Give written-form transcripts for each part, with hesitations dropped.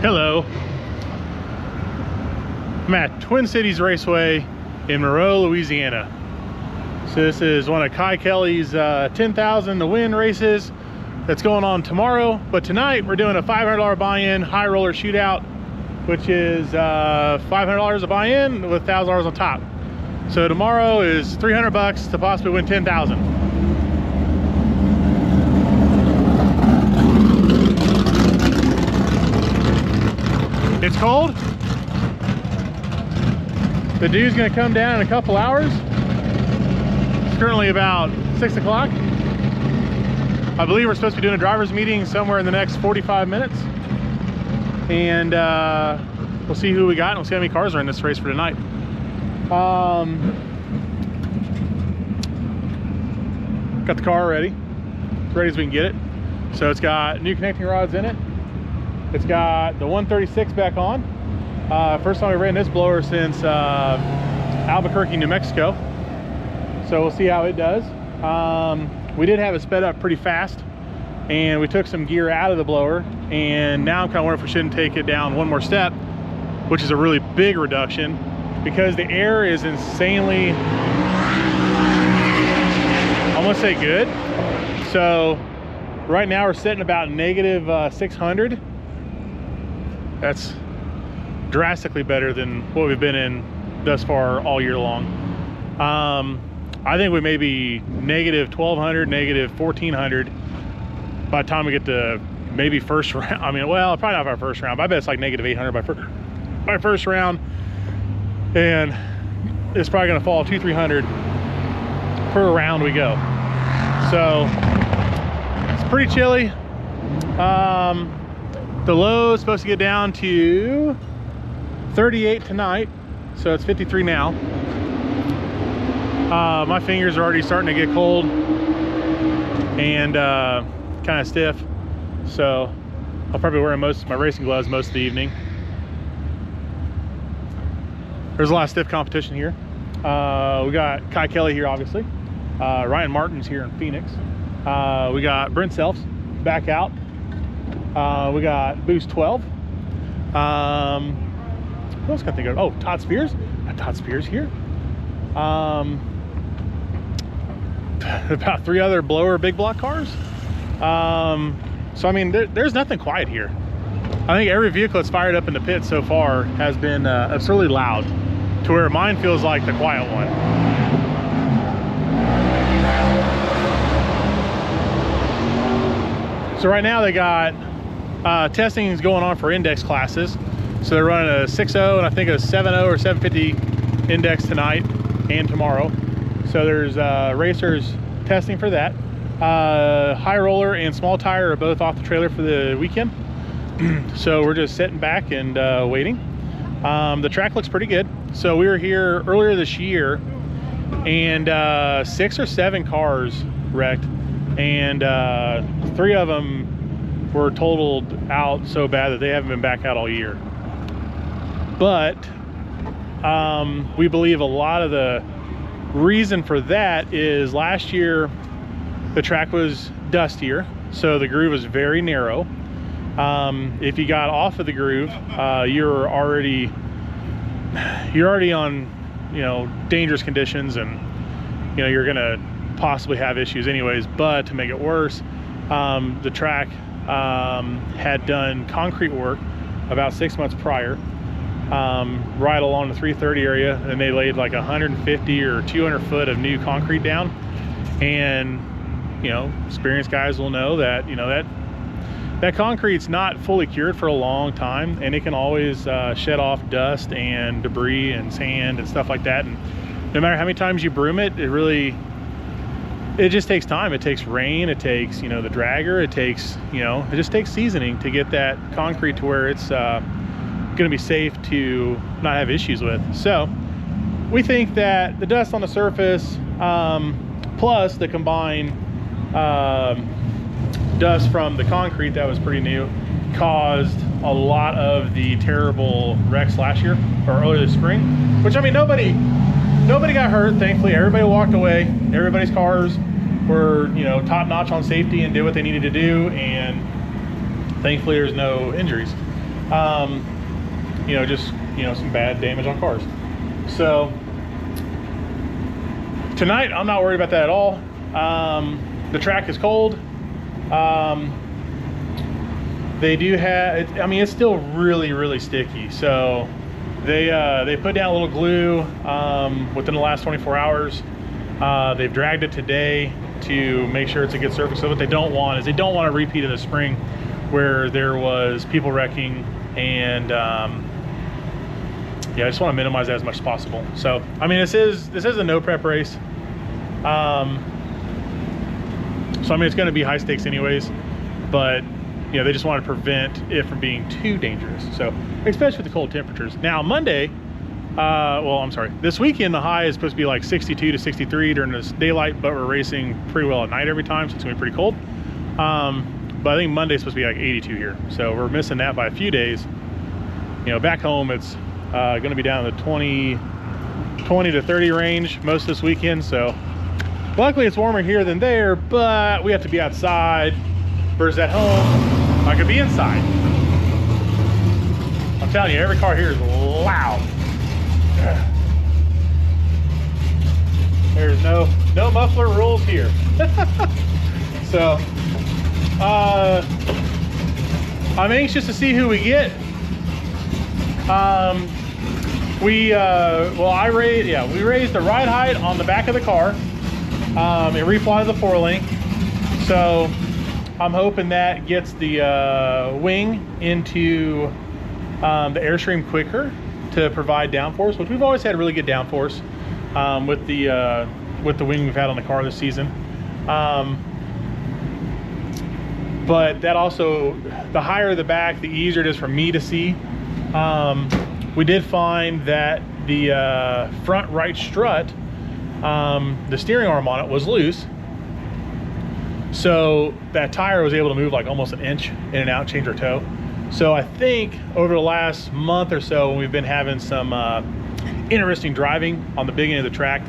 Hello. I'm at Twin Cities Raceway in Monroe, Louisiana. So this is one of KYE's 10,000 to win races that's going on tomorrow. But tonight we're doing a $500 buy-in high roller shootout, which is $500 a buy-in with $1,000 on top. So tomorrow is $300 to possibly win 10,000. It's cold. The dew's gonna come down in a couple hours. It's currently about 6 o'clock. I believe we're supposed to be doing a driver's meeting somewhere in the next 45 minutes. And we'll see who we got and we'll see how many cars are in this race for tonight. Got the car ready. As ready as we can get it. So it's got new connecting rods in it. It's got the 136 back on. First time we ran this blower since Albuquerque, New Mexico. So we'll see how it does. We did have it sped up pretty fast and we took some gear out of the blower, and now I'm kind of wondering if we shouldn't take it down one more step, which is a really big reduction because the air is insanely, I want to say good. So right now we're sitting about negative 600. That's drastically better than what we've been in thus far all year long. I think we may be negative 1200, negative 1400 by the time we get to maybe first round. I mean, well, probably not our first round, but I bet it's like negative 800 by first round. And it's probably gonna fall 200-300 per round we go. So it's pretty chilly. The low is supposed to get down to 38 tonight, so it's 53 now. My fingers are already starting to get cold and kind of stiff, so I'll probably wear most of my racing gloves most of the evening. There's a lot of stiff competition here. We got KYE here, obviously. Ryan Martin's here in Phoenix. We got Brent Self back out. We got Boost 12. What else can I think of? Oh, Todd Spears. Got Todd Spears here. About 3 other blower big block cars. So I mean, there's nothing quiet here. I think every vehicle that's fired up in the pit so far has been absurdly loud, to where mine feels like the quiet one. So right now they got testing is going on for index classes. So they're running a 6.0 and I think a 7.0 or 750 index tonight and tomorrow. So there's racers testing for that. High roller and small tire are both off the trailer for the weekend. So we're just sitting back and waiting. The track looks pretty good. So we were here earlier this year and 6 or 7 cars wrecked, and 3 of them were totaled out so bad that they haven't been back out all year. But we believe a lot of the reason for that is last year the track was dustier, so the groove was very narrow. If you got off of the groove, you're already on, you know, dangerous conditions, and you know you're gonna possibly have issues anyways. But to make it worse, the track had done concrete work about 6 months prior, right along the 330 area, and they laid like 150 or 200 foot of new concrete down. And you know, experienced guys will know that, you know, that concrete's not fully cured for a long time, and it can always shed off dust and debris and sand and stuff like that. And no matter how many times you broom it, it just takes time. It takes rain, it takes, you know, the dragger, it takes, you know, it just takes seasoning to get that concrete to where it's gonna be safe to not have issues with. So we think that the dust on the surface plus the combined dust from the concrete that was pretty new caused a lot of the terrible wrecks last year or earlier this spring, which, I mean, nobody got hurt, thankfully. Everybody walked away. Everybody's cars were, you know, top notch on safety and did what they needed to do, and thankfully there's no injuries. You know, just, you know, some bad damage on cars. So tonight, I'm not worried about that at all. The track is cold. They do have, I mean, it's still really, really sticky. So they put down a little glue within the last 24 hours. They've dragged it today to make sure it's a good surface. So what they don't want is they don't want a repeat of the spring where there was people wrecking, and yeah, I just want to minimize that as much as possible. So I mean, this is a no prep race. So I mean, it's going to be high stakes anyways, but you know, they just want to prevent it from being too dangerous. So especially with the cold temperatures. Now Monday, well, I'm sorry, this weekend the high is supposed to be like 62 to 63 during this daylight, but we're racing pretty well at night every time, so it's gonna be pretty cold. But I think Monday's supposed to be like 82 here, so we're missing that by a few days. You know, back home it's gonna be down in the 20 to 30 range most of this weekend. So luckily it's warmer here than there, but we have to be outside versus at home I could be inside. I'm telling you, every car here is loud. There's no muffler rules here. So I'm anxious to see who we get. We raised the ride height on the back of the car. It replotted the 4-link. So I'm hoping that gets the wing into the Airstream quicker to provide downforce, which we've always had really good downforce with the wing we've had on the car this season. But that also, the higher the back, the easier it is for me to see. We did find that the front right strut, the steering arm on it was loose. So that tire was able to move like almost an inch in and out, change our toe. So I think over the last month or so, when we've been having some interesting driving on the big end of the track,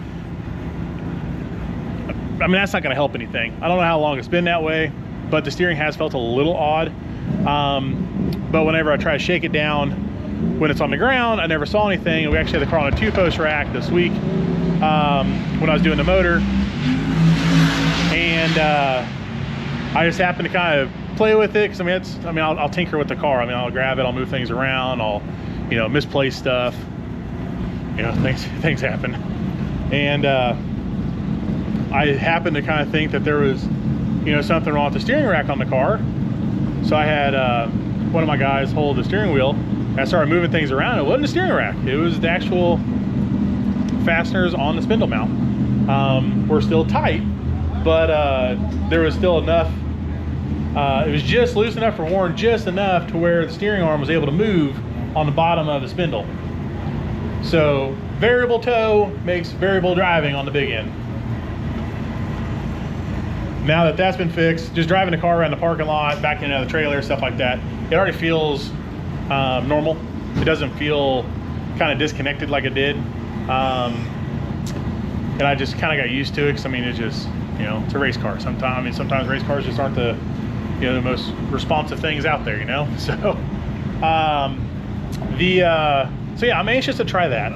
I mean, that's not gonna help anything. I don't know how long it's been that way, but the steering has felt a little odd. But whenever I try to shake it down when it's on the ground, I never saw anything. And we actually had the car on a 2-post rack this week when I was doing the motor. And I just happened to kind of play with it, because I mean, I'll tinker with the car. I mean, I'll grab it, I'll move things around, I'll, you know, misplace stuff. You know, things happen. And I happened to kind of think that there was, you know, something wrong with the steering rack on the car. So I had one of my guys hold the steering wheel, and I started moving things around. It wasn't the steering rack, it was the actual fasteners on the spindle mount. Were still tight, but there was still enough, it was just loose enough for Warren, just enough to where the steering arm was able to move on the bottom of the spindle. So variable toe makes variable driving on the big end. Now that that's been fixed, just driving the car around the parking lot, back in and out of the trailer, stuff like that, it already feels normal. It doesn't feel kind of disconnected like it did. And I just kind of got used to it, because I mean, it's just, you know, it's a race car. Sometimes race cars just aren't the, you know, the most responsive things out there, you know. So so yeah, I'm anxious to try that.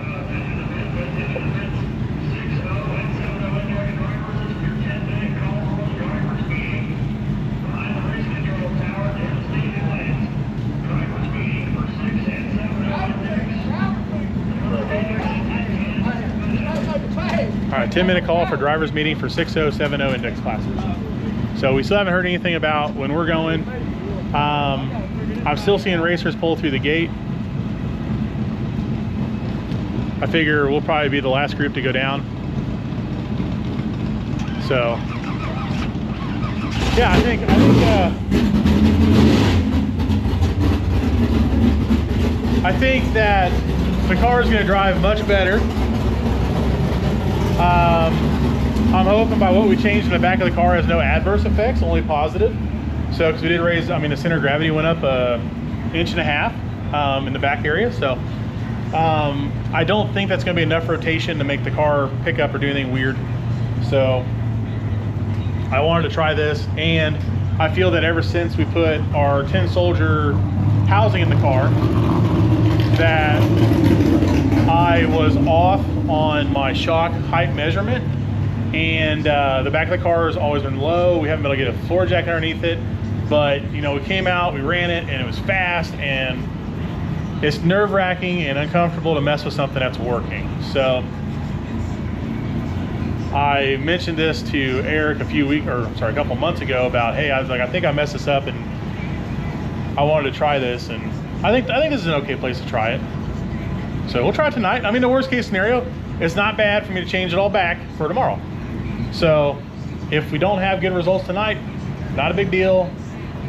All right, 10-minute call for driver's meeting for 6.0, 7.0 index classes. So we still haven't heard anything about when we're going. I'm still seeing racers pull through the gate. I figure we'll probably be the last group to go down. So yeah, I think that the car is going to drive much better. I'm hoping by what we changed in the back of the car has no adverse effects, only positive. So, because we did raise, I mean, the center of gravity went up 1.5 inches in the back area. So I don't think that's going to be enough rotation to make the car pick up or do anything weird. So I wanted to try this, and I feel that ever since we put our 10 soldier housing in the car that I was off on my shock height measurement, and the back of the car has always been low. We haven't been able to get a floor jack underneath it, but you know, we came out, we ran it, and it was fast, and it's nerve-wracking and uncomfortable to mess with something that's working. So I mentioned this to Eric a couple months ago about, hey, I was like, I think I messed this up and I wanted to try this, and I think this is an okay place to try it. So we'll try it tonight. I mean, the worst case scenario, it's not bad for me to change it all back for tomorrow. So if we don't have good results tonight, not a big deal.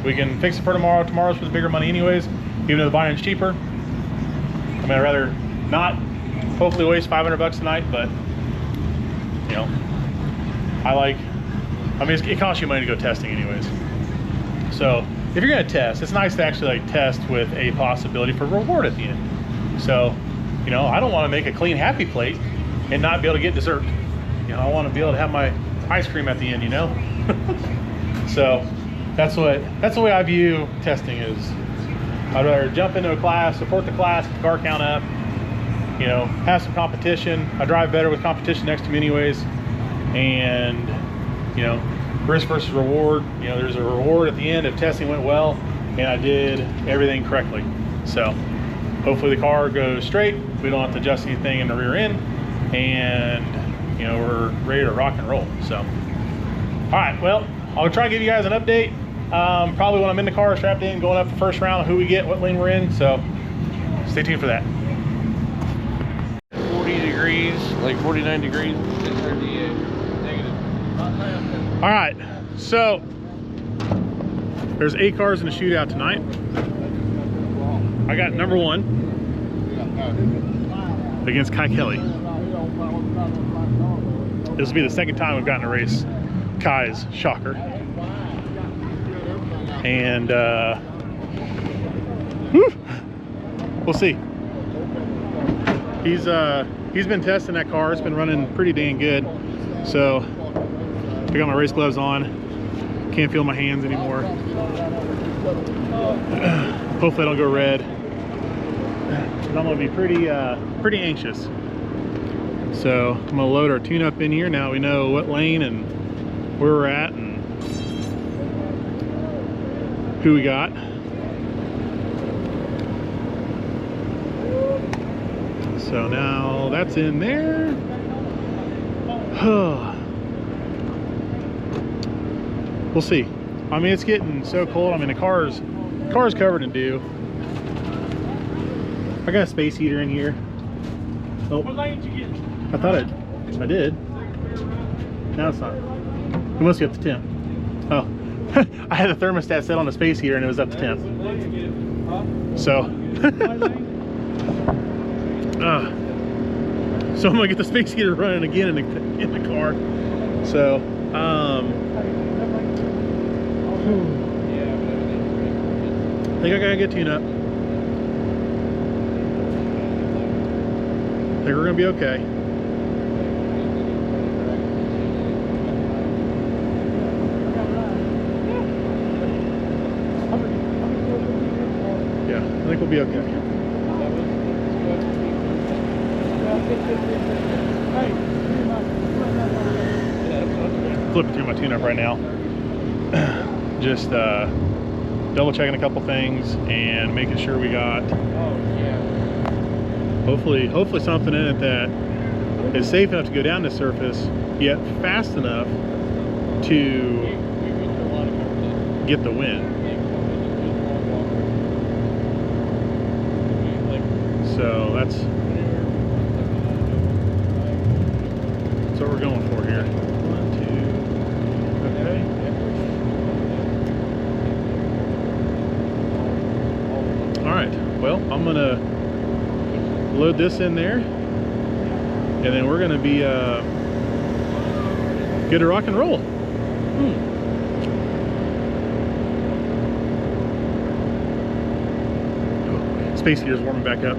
We can fix it for tomorrow. Tomorrow's for the bigger money anyways, even though the buy-in's cheaper. I mean, I'd rather not hopefully waste 500 bucks tonight, but you know, it costs you money to go testing anyways. So if you're gonna test, it's nice to actually like test with a possibility for reward at the end. So, you know, I don't want to make a clean happy plate and not be able to get dessert. You know, I want to be able to have my ice cream at the end, you know? So that's the way I view testing is. I'd rather jump into a class, support the class, get the car count up, you know, have some competition. I drive better with competition next to me anyways. And, you know, risk versus reward. You know, there's a reward at the end if testing went well and I did everything correctly. So hopefully the car goes straight. We don't have to adjust anything in the rear end, and, you know, we're ready to rock and roll. So, all right, well, I'll try to give you guys an update. Probably when I'm in the car, strapped in, going up the first round, who we get, what lane we're in. So stay tuned for that. 40 degrees, like 49 degrees, 38, negative. All right, so there's 8 cars in the shootout tonight. I got number 1 against KYE. This will be the second time we've gotten to race Kai's shocker. And we'll see. He's been testing that car. It's been running pretty dang good. So I got my race gloves on. Can't feel my hands anymore. Hopefully I don't go red. I'm gonna be pretty anxious. So I'm gonna load our tune-up in here. Now we know what lane and where we're at and who we got. So now that's in there. We'll see. I mean, it's getting so cold. I mean, the car's covered in dew. I got a space heater in here. Oh, what lane did you get? I thought I did. Now it's not. It must be up to 10. Oh. I had the thermostat set on the space heater and it was up to 10. So, so I'm gonna get the space heater running again in the car. So, I think I got a good tune up. I think we're gonna be okay. I think we'll be okay. Flipping through my tune-up right now. Just double checking a couple things and making sure we got hopefully something in it that is safe enough to go down the surface, yet fast enough to get the win. So that's what we're going for here. 1, 2, okay. All right, well, I'm gonna load this in there and then we're gonna be good to rock and roll. Space heater's warming back up.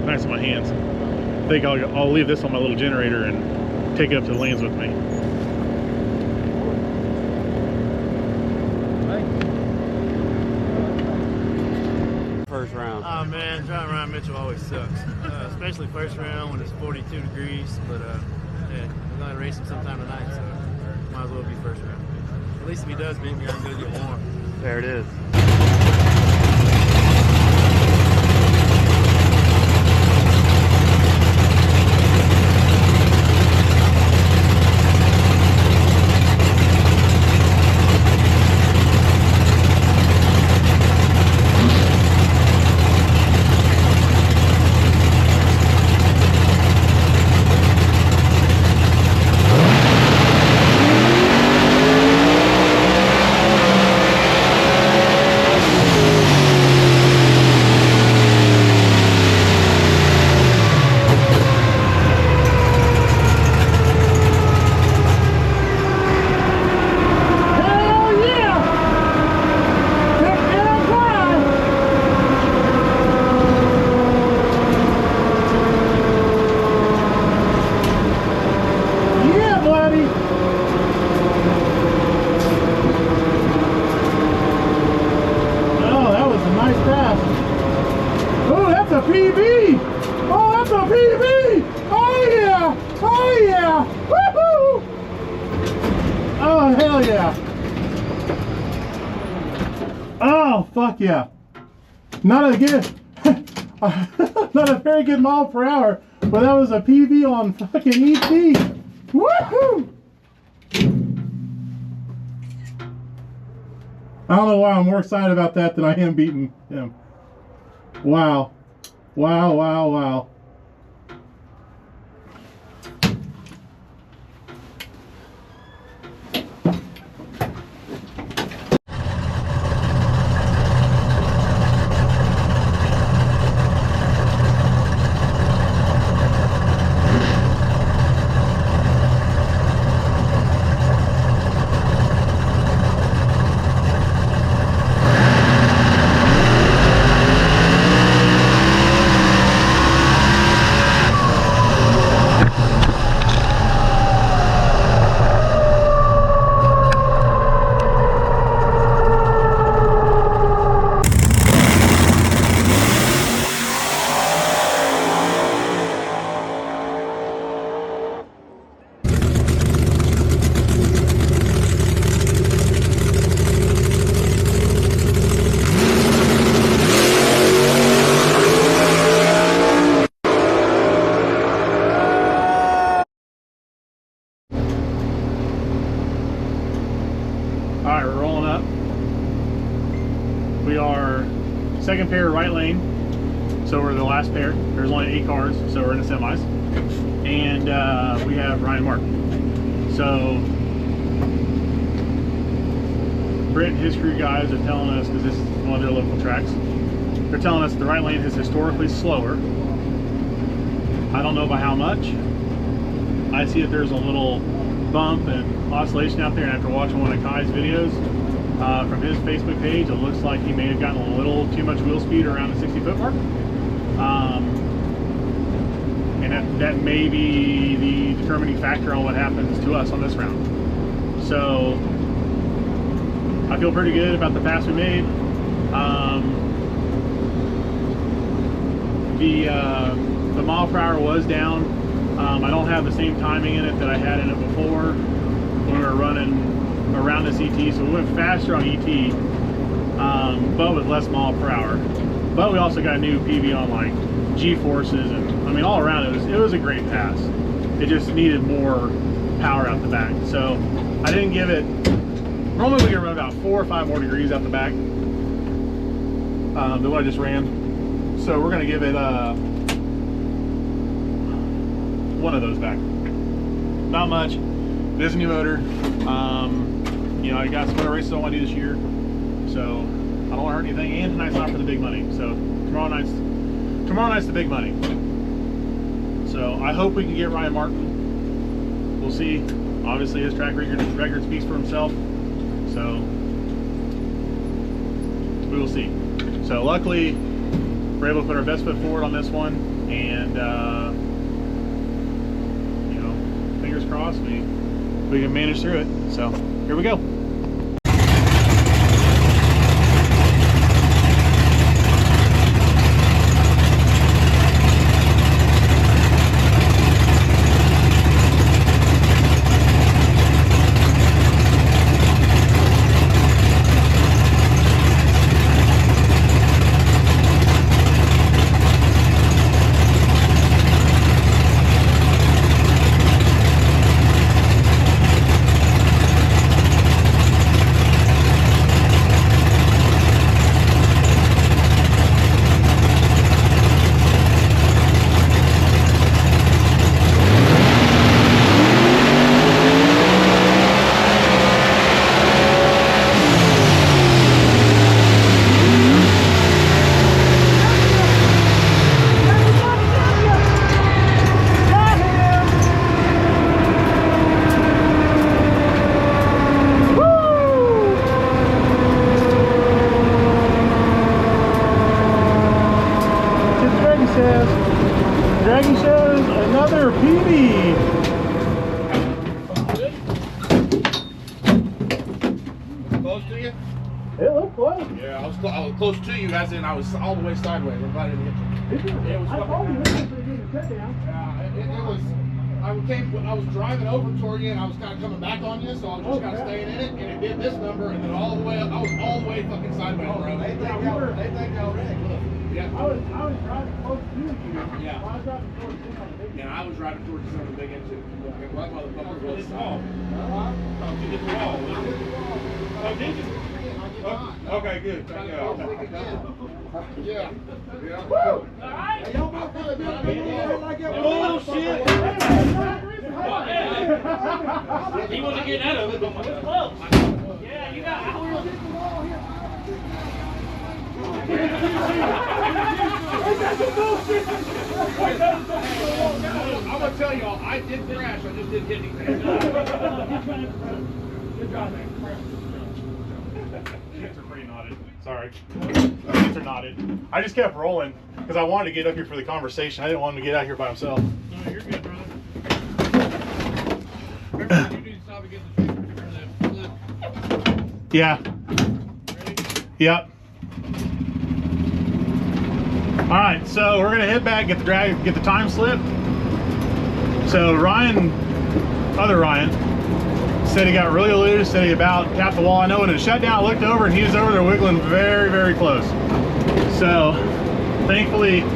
Nice in my hands. I think I'll leave this on my little generator and take it up to the lanes with me. differential always sucks, especially first round when it's 42 degrees. But yeah, we're gonna race him sometime tonight, so might as well be first round. At least if he does beat me, I'm gonna get warm. There it is. Oh, fuck yeah. Not a good, not a very good mile per hour, but that was a PB on fucking ET. Woohoo! I don't know why I'm more excited about that than I am beating him. Wow. Wow, wow, wow. Alright, we're rolling up. We are second pair right lane, so we're the last pair. There's only 8 cars, so we're in the semis. And we have Ryan Mark. So Brent and his crew guys are telling us, because this is one of their local tracks, they're telling us the right lane is historically slower. I don't know by how much. I see that there's a little bump and oscillation out there, and after watching one of Kai's videos from his Facebook page, it looks like he may have gotten a little too much wheel speed around the 60-foot mark. And that may be the determining factor on what happens to us on this round. So I feel pretty good about the pass we made. The mile per hour was down. I don't have the same timing in it that I had in it before when we were running around this ET, so we went faster on ET, but with less mile per hour. But we also got a new PV on like G-forces, and I mean all around it was a great pass. It just needed more power out the back. So I didn't give it. Normally we can run about 4 or 5 more degrees out the back than what I just ran. So we're gonna give it one of those back. Not much. It is a new motor. You know, I got some other races I want to do this year, so I don't want to hurt anything. And tonight's not for the big money. So tomorrow night's the big money. So I hope we can get Ryan Martin. We'll see. Obviously his track record speaks for himself. So we will see. So luckily we're able to put our best foot forward on this one, and you know, fingers crossed we can manage through it. So here we go. close to you as in I was all the way sideways. I'm glad I didn't hit you. It was fucking it was. I was driving over toward you and I was kind of coming back on you, so I was just kind of staying in it, and it did this number, and then all the way up, I was all the way fucking sideways, bro. They think y'all wrecked. Look. Yeah. I was driving close to you. Yeah. I was driving towards you. Yeah, I was driving towards you on the big end too. That motherfucker was hit the wall. Oh, you hit the wall. Oh, did you? Okay, good. Thank you. Yeah. Yeah. All right. Bullshit. He wasn't getting out of it, but it was close. Yeah, you got out. I'm gonna tell y'all, I did crash. I just didn't hit anything. Good job, man. Hands are pretty knotted. Sorry. Hands are knotted. I just kept rolling because I wanted to get up here for the conversation. I didn't want him to get out here by himself. No, you're good, brother. Remember, you need to stop and get the flip. Yeah. Ready? Yep. All right, so we're gonna head back, get the time slip. So Ryan, other Ryan, said he got really loose, said he about tapped the wall. I know when it shut down, I looked over and he was over there wiggling very, very close. So thankfully we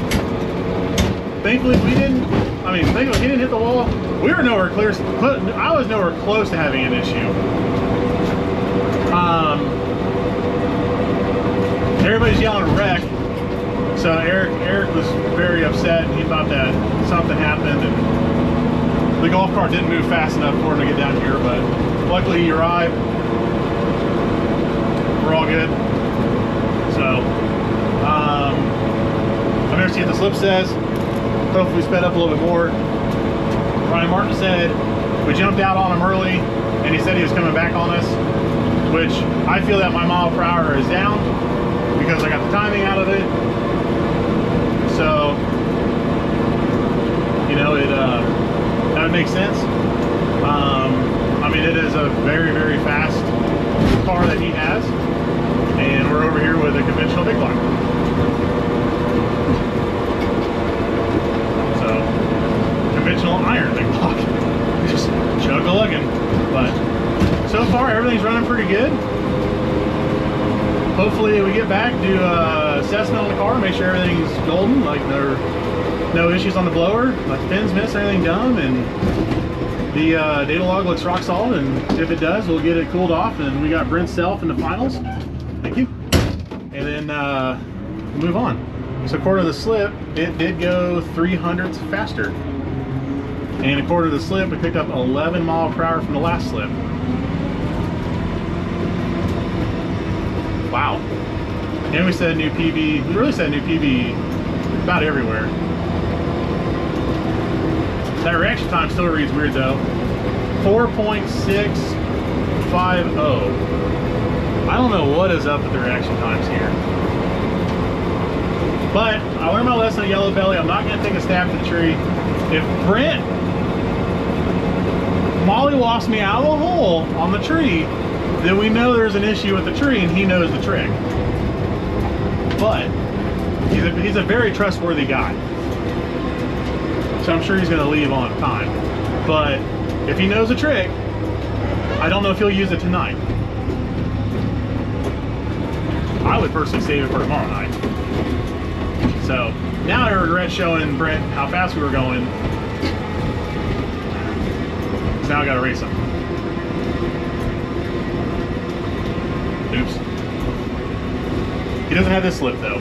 didn't, thankfully he didn't hit the wall. We were nowhere clear, I was nowhere close to having an issue. Everybody's yelling wreck. So Eric was very upset, and he thought that something happened and the golf cart didn't move fast enough for him to get down here, but luckily he arrived. We're all good. So, I'm going to see what the slip says. Hopefully we sped up a little bit more. Ryan Martin said we jumped out on him early, and he said he was coming back on us, which I feel that my mile per hour is down because I got the timing out of it. So, you know, that would make sense. It is a very, very fast car that he has, and we're over here with a conventional big block. So, conventional iron big block. Just chug-a-lugging. But so far, everything's running pretty good. Hopefully we get back, do assessment on the car, make sure everything's golden, like no issues on the blower, like fins, miss, everything done, and the data log looks rock solid, and if it does, we'll get it cooled off, and we got Brent Self in the finals. Thank you. And then we'll move on. So according to the slip, it did go 3/100ths faster. And according to the slip, we picked up 11 miles per hour from the last slip. Wow. And we said new PB, we really said new PB about everywhere. That reaction time still reads weird though. 4.650. I don't know what is up with the reaction times here. But I learned my lesson at Yellow Belly. I'm not going to take a stab at the tree. If Brent mollywops me out of the hole on the tree, then we know there's an issue with the tree and he knows the trick. But he's a very trustworthy guy. So I'm sure he's going to leave on time. But if he knows the trick, I don't know if he'll use it tonight. I would personally save it for tomorrow night. So now I regret showing Brent how fast we were going. So now I got to race him. Oops. He doesn't have this slip though.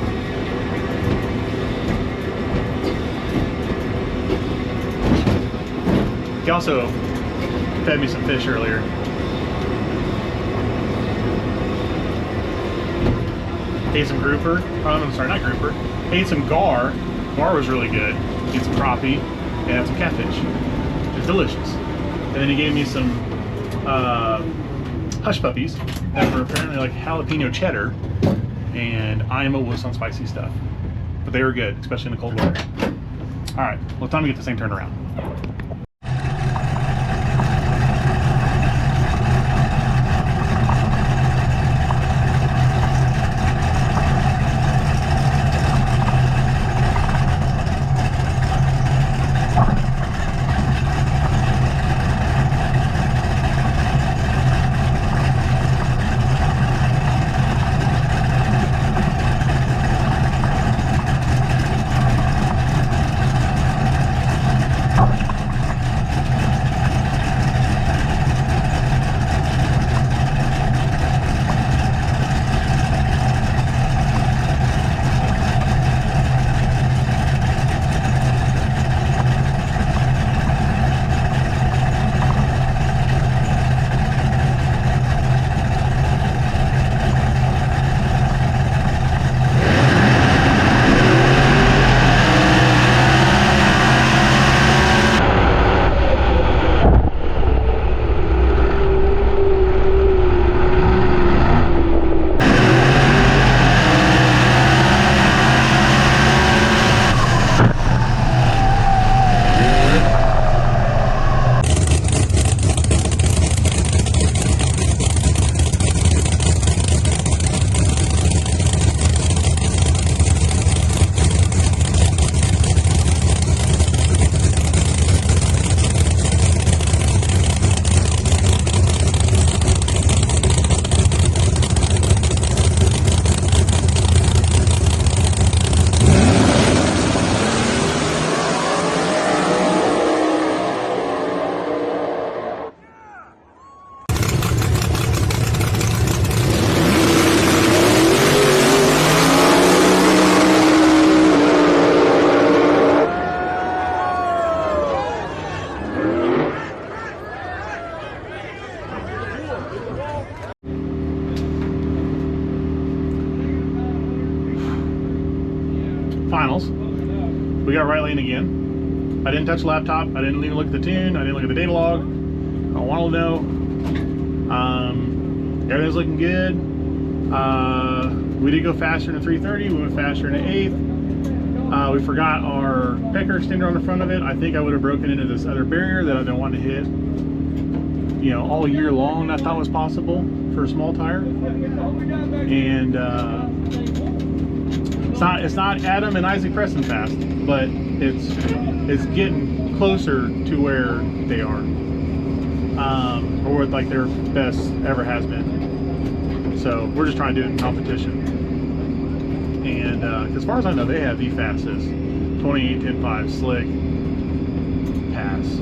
He also fed me some fish earlier. Ate some grouper. I'm sorry, not grouper. Ate some gar. Gar was really good. Ate some crappie and some catfish. It was delicious. And then he gave me some hush puppies that were apparently like jalapeno cheddar, and I'm a wuss on spicy stuff. But they were good, especially in the cold weather. All right, well, time to get this thing turned around. finals. We got right lane again. I didn't touch the laptop. I didn't even look at the tune. I didn't look at the data log. I want to know. Everything's looking good. We did go faster than 330. We went faster than 8th. We forgot our pecker extender on the front of it. I think I would have broken into this other barrier that I've been wanting to hit, you know, all year long. I thought was possible for a small tire. And it's not Adam and Isaac Preston fast, but it's getting closer to where they are, or what like their best ever has been. So we're just trying to do it in competition. And as far as I know, they have the fastest 28.10.5 slick pass.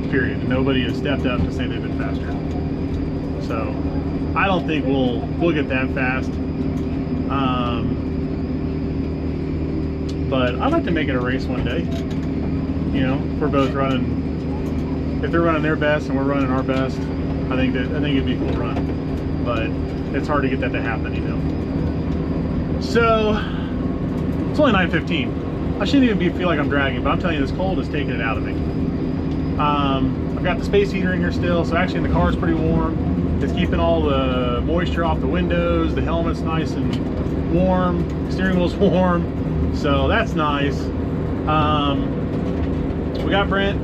Period. Nobody has stepped up to say they've been faster. So I don't think we'll get that fast. But I'd like to make it a race one day. You know, if we're both running, if they're running their best and we're running our best, I think it'd be a cool run. But it's hard to get that to happen, you know. So it's only 9:15. I shouldn't even feel like I'm dragging, but I'm telling you, this cold is taking it out of me. I've got the space heater in here still, so actually the car is pretty warm. It's keeping all the moisture off the windows. The helmet's nice and warm. Steering wheel's warm. So that's nice. We got Brent.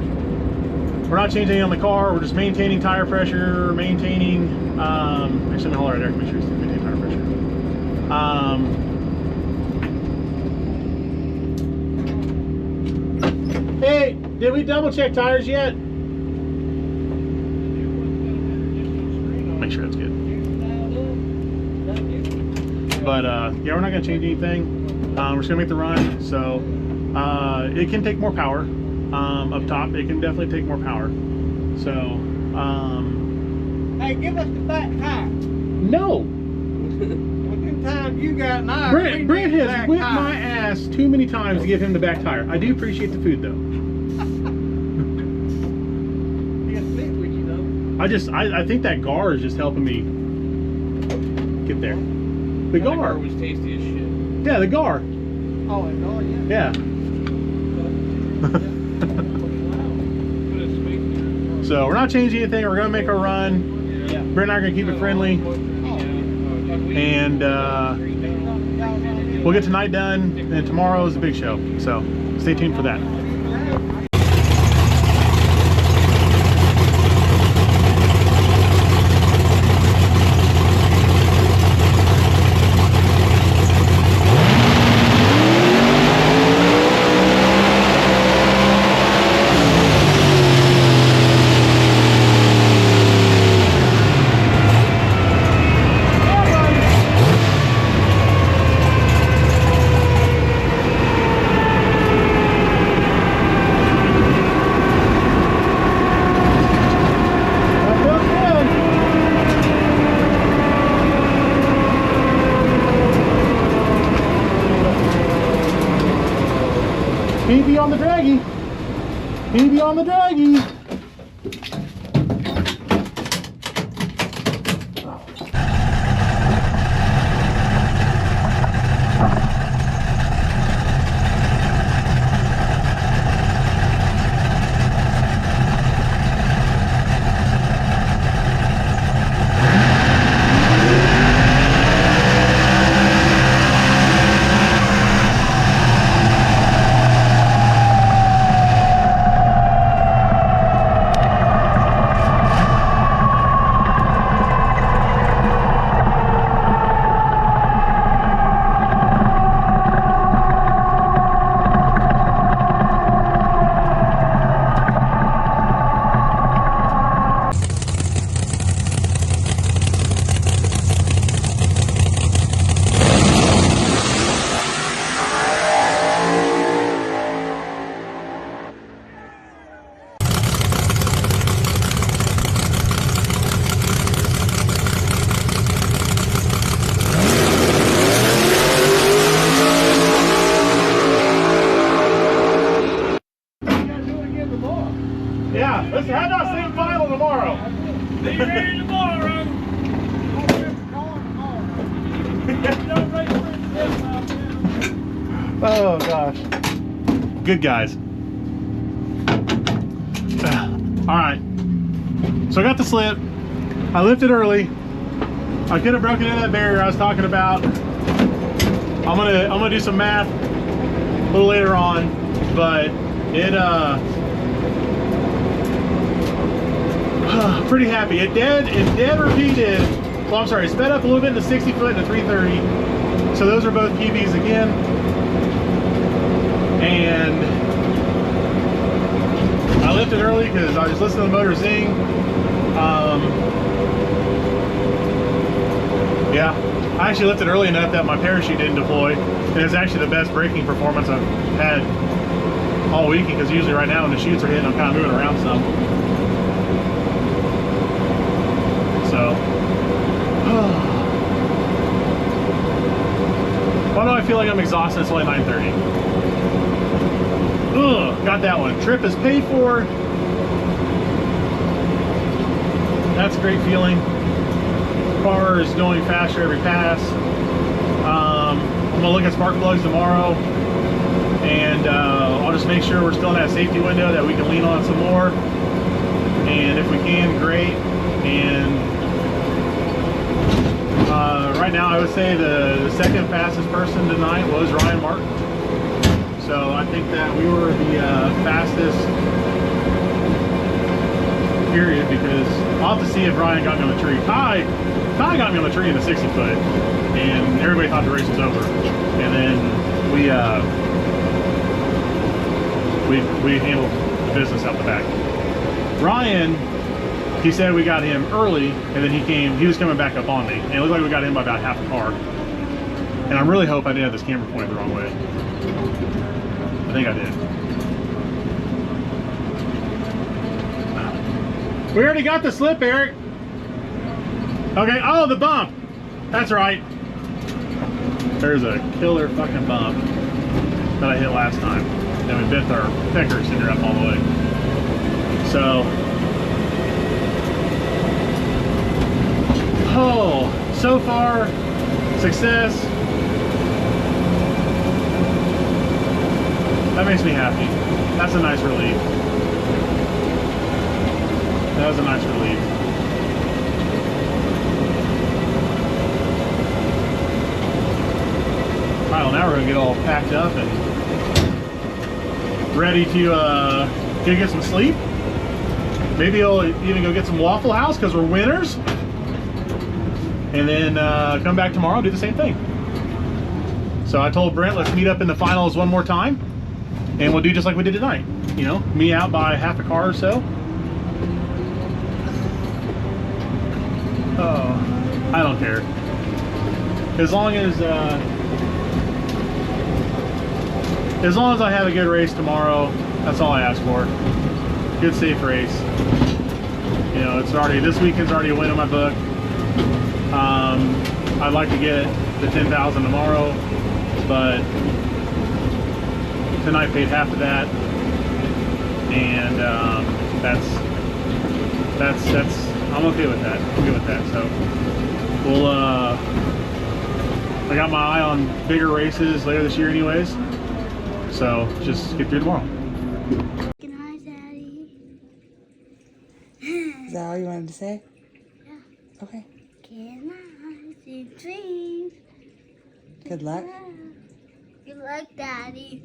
We're not changing anything on the car. We're just maintaining tire pressure, maintaining, actually, hold right there, make sure you maintain tire pressure. Hey, did we double check tires yet? Make sure that's good. But yeah, we're not gonna change anything. We're just gonna make the run. So it can take more power up top. It can definitely take more power. So hey, give us the back tire. no. What them times you got now? Brent has whipped my ass too many times to give him the back tire. I do appreciate the food though. He'll fit with you though. I think that gar is just helping me get there. The gar was tasty as shit. Yeah, the gar. Oh, and oh yeah. Yeah. So we're not changing anything. We're gonna make our run. Yeah. Brent and I are gonna keep it friendly, and we'll get tonight done. And tomorrow is a big show. So stay tuned for that. PB on the draggy. PB on the draggy. Yeah, let's have our semifinal tomorrow. Be ready tomorrow. Oh gosh. Good guys. All right. So I got the slip. I lifted early. I could have broken into that barrier I was talking about. I'm gonna do some math a little later on, but it pretty happy. It dead repeated. Well, I'm sorry, it sped up a little bit in the 60 foot and the 330. So those are both PBs again. And I lifted early because I was listening to the motor zing. Yeah, I actually lifted early enough that my parachute didn't deploy. And it's actually the best braking performance I've had all weekend, because usually right now when the chutes are hitting, I'm kind of moving around some. So, why do I feel like I'm exhausted? It's only 9:30. Ugh, got that one. Trip is paid for. That's a great feeling. Car is going faster every pass. I'm gonna look at spark plugs tomorrow, and I'll just make sure we're still in that safety window that we can lean on some more. And if we can, great. And right now, I would say the second fastest person tonight was Ryan Martin. So I think that we were the fastest, period, because I'll have to see if Ryan got me on the tree. Ty got me on the tree in the 60 foot, and everybody thought the race was over. And then we handled the business out the back. Ryan, he said we got him early, and then he was coming back up on me, and it looked like we got him by about half a car. And I really hope I didn't have this camera pointed the wrong way. I think I did. We already got the slip, Eric. Okay, oh, the bump. That's right. There's a killer fucking bump that I hit last time. And we bent our pecker extender up all the way. So far, success. That makes me happy. That's a nice relief. That was a nice relief. Alright, well, now we're going to get all packed up and ready to go get some sleep. Maybe I'll even go get some Waffle House because we're winners. And then come back tomorrow and do the same thing. So I told Brent, let's meet up in the finals one more time. And we'll do just like we did tonight. You know, me out by half a car or so. Oh, I don't care. As long as I have a good race tomorrow, that's all I ask for. Good, safe race. You know, it's already, this weekend's already a win in my book. I'd like to get the 10,000 tomorrow, but tonight paid half of that, and that's I'm okay with that. I'm good with that. So we'll I got my eye on bigger races later this year, anyways. So just get through tomorrow. Good night, Daddy. Is that all you wanted to say? Yeah. Okay. Good night, sweet dreams. Good luck. Good luck, Daddy.